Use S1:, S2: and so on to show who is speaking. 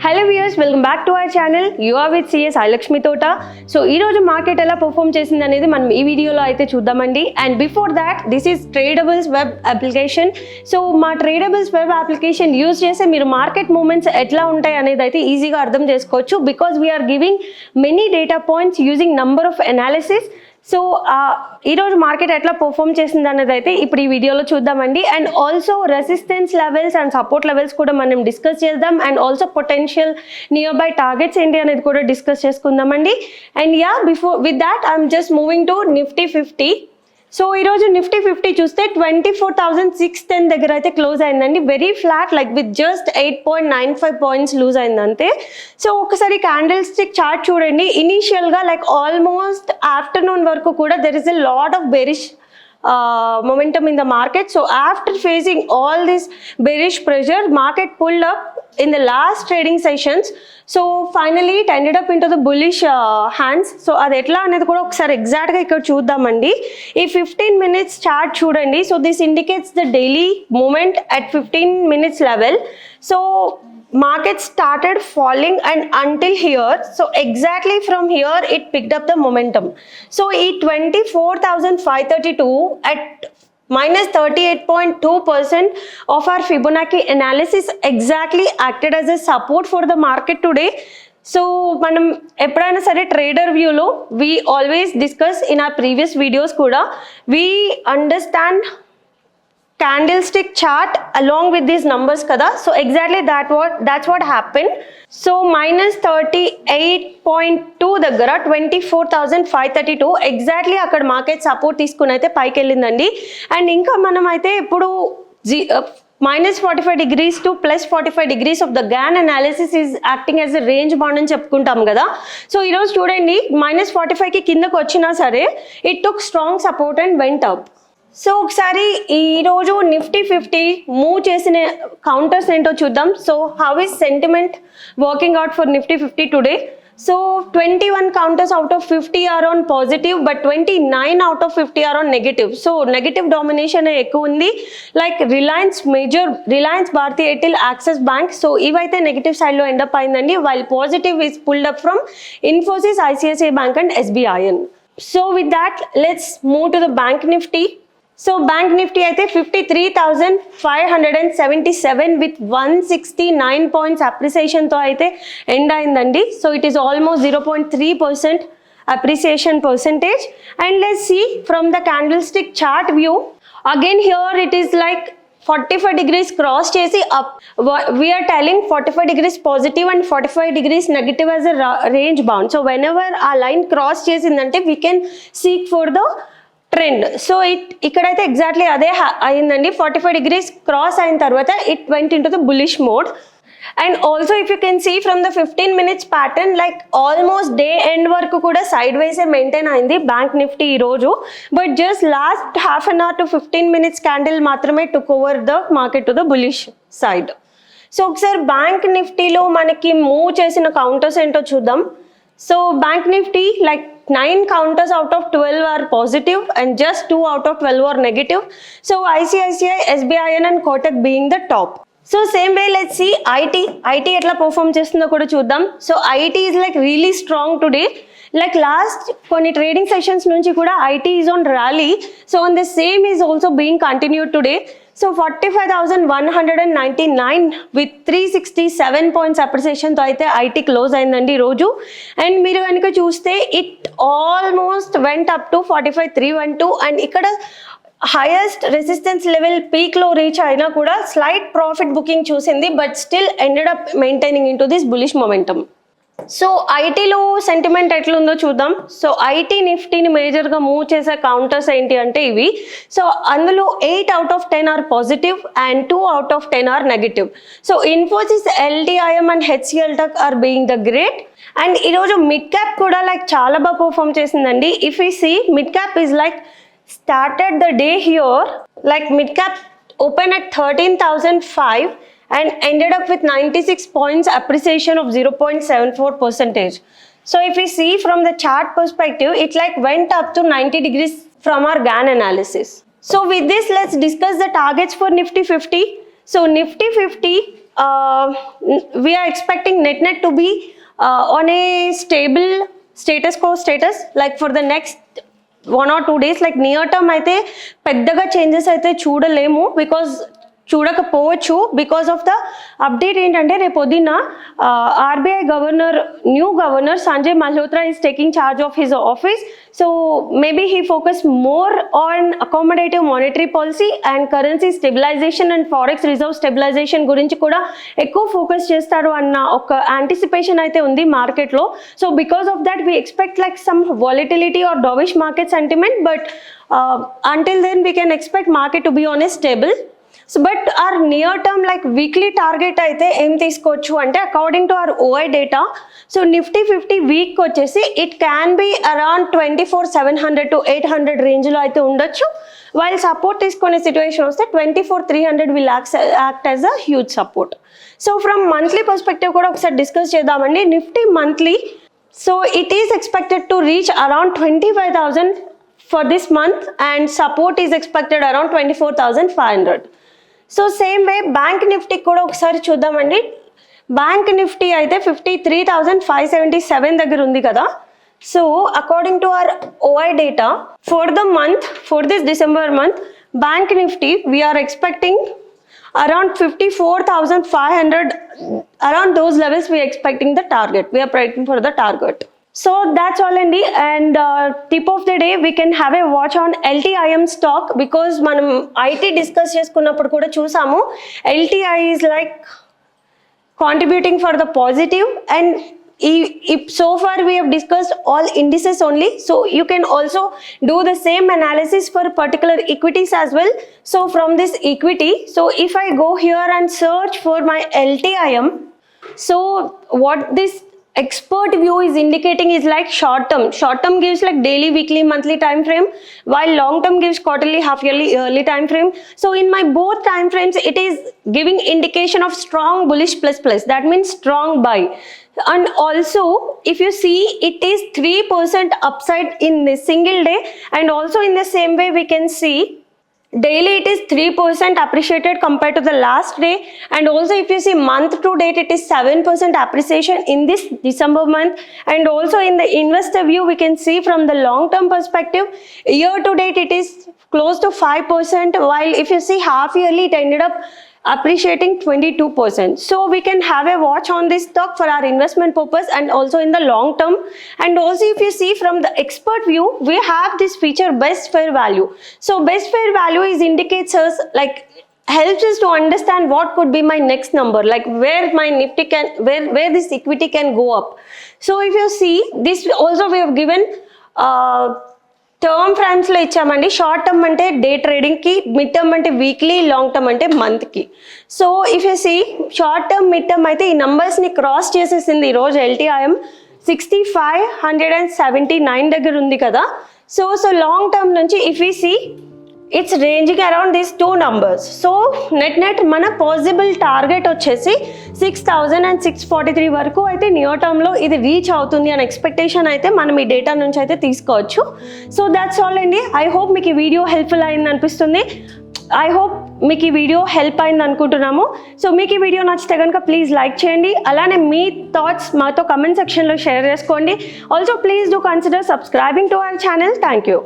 S1: Hello viewers, welcome back to our channel. You are with CS ఐలక్ష్మి Thota. So ఈ రోజు market ఎలా perform చేసింది అనేది మనం ఈ వీడియోలో అయితే చూద్దామండి. And before that, this is Tradebulls web application. So మా ట్రేడబుల్స్ వెబ్ అప్లికేషన్ యూజ్ చేసి మీరు మార్కెట్ మూమెంట్స్ ఎట్లా ఉంటాయి అనేది అయితే ఈజీగా అర్థం చేసుకోవచ్చు. Because we're giving many data points using number of analysis. So ఈరోజు మార్కెట్ ఎట్లా పర్ఫామ్ చేసింది అనేది అయితే ఇప్పుడు ఈ వీడియోలో చూద్దామండి. And also resistance levels and support levels కూడా మనం డిస్కస్ చేద్దాం. And also potential nearby targets ఏంటి అనేది కూడా డిస్కస్ చేసుకుందామండి. And before with that I'm just moving to Nifty 50. So ఈరోజు నిఫ్టీ 50 చూస్తే 24,610 దగ్గర అయితే క్లోజ్ అయిందండి. Very flat, like with just 8.95 points loose అయింది అంతే. సో ఒకసారి క్యాండిల్ స్టిక్ చార్ట్ చూడండి. ఇనీషియల్గా లైక్ ఆల్మోస్ట్ ఆఫ్టర్నూన్ వరకు కూడా there is a lot of bearish momentum in the market. So after facing all this bearish pressure, market pulled up in the last trading sessions. So finally it ended up into the bullish hands. So అది ఎట్లా అనేది కూడా ఒకసారి ఎగ్జాక్ట్గా ఇక్కడ చూద్దామండి. ఈ 15 minutes chart చూడండి. So this indicates the daily moment at 15 minutes level. So market started falling and until here, so exactly from here it picked up the momentum. So e 24,532 at minus 38.2% of our Fibonacci analysis exactly acted as a support for the market today. So మనం ఎప్పుడైనా సరే trader వ్యూలో we always discuss in our previous videos కూడా we understand candlestick chart along with these numbers kada. So exactly that's what happened. So minus 38.2 daggara 24,532 exactly akkada market support తీసుకుని అయితే పైకి వెళ్ళిందండి. And ఇంకా మనం అయితే ఇప్పుడు minus 45 degrees to plus 45 degrees of the Gann analysis is acting as a range bound అని చెప్పుకుంటాం కదా. సో ఈరోజు చూడండి, minus 45కి కిందకు వచ్చినా సరే it took strong support and went up. So ఒకసారి ఈరోజు నిఫ్టీ 50 మూవ్ చేసిన కౌంటర్స్ ఏంటో చూద్దాం. So how is sentiment working out for Nifty 50 today? So 21 counters out of 50 are on positive, but 29 out of 50 are on negative. So negative domination ఎక్కువ ఉంది. Like Reliance Bharti Airtel Axis bank. So ఇవైతే negative సైడ్లో end up అయిందండి. While positive is pulled up from Infosys, ICICI bank and SBIN. So with that let's move to the bank Nifty. So bank Nifty అయితే 53,577 with 169 points అప్రిసియేషన్తో అయితే end అయిందండి. So it is almost 0.3% appreciation percentage. And let's see from the candle stick chart view. Again here it is like 45 degrees cross చేసి up. We're telling 45 degrees positive and 45 degrees negative as a range bound. So whenever ఆ line cross చేసిందంటే we can seek for the trend. So ఇక్కడైతే exactly అదే అయిందండి. 45 degrees cross అయిన తర్వాత it went in to the bullish mode. And also if you can see from the 15 minutes pattern, like almost day end వరకు కూడా side వైజే maintain అయింది bank Nifty ఈరోజు. But just last half an hour to 15 minutes candle మాత్రమే took over the market to the bullish side. So ఒకసారి bank నిఫ్టీలో మనకి move చేసిన కౌంటర్స్ ఏంటో చూద్దాం. So bank Nifty like 9 counters out of 12 are positive and just 2 out of 12 are negative. So ICICI, SBIN and Kotak being the top. So same way let's see IT ఎట్లా perform చేస్తుందో కూడా చూద్దాం. So IT is like really strong today. Like last కొన్ని trading sessions నుంచి కూడా IT is on rally. So on the same is also being continued today. So 45,199 with 367 points అప్రిసియేషన్తో అయితే IT close అయిందండి ఈరోజు. అండ్ మీరు కనుక చూస్తే it almost went up to 45,312. And ఇక్కడ హైయెస్ట్ రెసిస్టెన్స్ లెవెల్ పీక్లో రీచ్ అయినా కూడా స్లైట్ ప్రాఫిట్ బుకింగ్ చూసింది, but still ended up maintaining in to this bullish momentum. So ఐటీలో సెంటిమెంట్ ఎట్లుందో చూద్దాం. సో ఐటీ నిఫ్టీని మేజర్గా మూవ్ చేసే కౌంటర్స్ ఏంటి అంటే ఇవి. సో అందులో 8 out of 10 are positive and 2 out of 10 are negative. So Infosys, LTIM and HCL Tech are being the great. అండ్ ఈరోజు మిడ్ క్యాప్ కూడా లైక్ చాలా బాగా పర్ఫామ్ చేసిందండి. If you see mid cap is like started the day here, like mid cap open at 13,005 and ended up with 96 points appreciation of 0.74%. So if we see from the chart perspective, it like went up to 90 degrees from our Gann analysis. So with this, let's discuss the targets for Nifty 50. So Nifty 50 we are expecting net to be on a stable status quo status, like for the next 1 or 2 days. Like near term అయితే పెద్దగా changes అయితే చూడలేము, చూడకపోవచ్చు because of the update ఏంటంటే రేపు పొద్దున్న RBI new governor Sanjay Malhotra is taking charge of his office. So maybe he focus more on accommodative monetary policy and currency stabilisation and forex reserve stabilisation గురించి కూడా ఎక్కువ ఫోకస్ చేస్తారు అన్న ఒక యాంటిసిపేషన్ అయితే ఉంది మార్కెట్లో. So because of that we expect like some volatility or dovish market sentiment, but until then we can expect market to be on a stable. So but our near term like weekly target అయితే ఏం తీసుకోవచ్చు అంటే according to our OI data, so Nifty 50 week వచ్చేసి it can be around 24,700 to 800 రేంజ్లో అయితే ఉండొచ్చు. While support తీసుకునే situation వస్తే 24,300 will act as a huge support. So from monthly perspective కూడా ఒకసారి డిస్కస్ చేద్దామండి. Nifty monthly, so it is expected to reach around 25,000 for this month and support is expected around 24,500. So same way bank Nifty కూడా ఒకసారి చూద్దామండి. Bank Nifty అయితే 53,577 దగ్గర ఉంది కదా. So according to our OI data for this December month Bank Nifty we're expecting around 54,500, around those levels we are expecting the target. We are praying for the target. So that's all andi, and tip of the day we can have a watch on LTIM stock because manam IT discuss cheskunnappudu kuda chusamu LTI is like contributing for the positive, and if so far we have discussed all indices only, so you can also do the same analysis for particular equities as well. So from this equity, so if I go here and search for my LTIM, so what this expert view is indicating is like short term gives like daily, weekly, monthly time frame, while long term gives quarterly, half yearly, yearly time frame. So in my both time frames it is giving indication of strong bullish plus, that means strong buy. And also if you see it is 3% upside in a single day, and also in the same way we can see daily it is 3% appreciated compared to the last day, and also if you see month to date it is 7% appreciation in this December month. And also in the investor view we can see from the long term perspective year to date it is close to 5%, while if you see half yearly it ended up appreciating 22%. So we can have a watch on this stock for our investment purpose and also in the long term. And also if you see from the expert view we have this feature best fair value. So best fair value is indicates us like helps us to understand what could be my next number, like where my nifty can, where this equity can go up. So if you see this also we have given term ఫ్రేమ్స్లో ఇచ్చామండి. Short term అంటే day ట్రేడింగ్కి, mid term అంటే weekly, long term అంటే మంత్కి. So if you see short term, mid term అయితే ఈ నంబర్స్ని cross చేసేసింది ఈరోజు. LTIM 6579 దగ్గర ఉంది కదా. సో లాంగ్ టర్మ్ నుంచి if you see it's ranging around these 2 numbers. So net మన పాసిబుల్ టార్గెట్ వచ్చేసి 6,643 వరకు అయితే నియర్ టర్మ్లో ఇది రీచ్ అవుతుంది అనే ఎక్స్పెక్టేషన్ అయితే మనం ఈ డేటా నుంచి అయితే తీసుకోవచ్చు. సో దాట్స్ ఆల్ అండి. ఐ హోప్ మీకు ఈ వీడియో హెల్ప్ఫుల్ అయింది అనిపిస్తుంది. ఐ హోప్ మీకు ఈ వీడియో హెల్ప్ అయింది అనుకుంటున్నాము. సో మీకు ఈ వీడియో నచ్చితే కనుక ప్లీజ్ లైక్ చేయండి. అలానే మీ థాట్స్ మాతో కమెంట్ సెక్షన్లో షేర్ చేసుకోండి. Also please do consider subscribing to our channel. Thank you.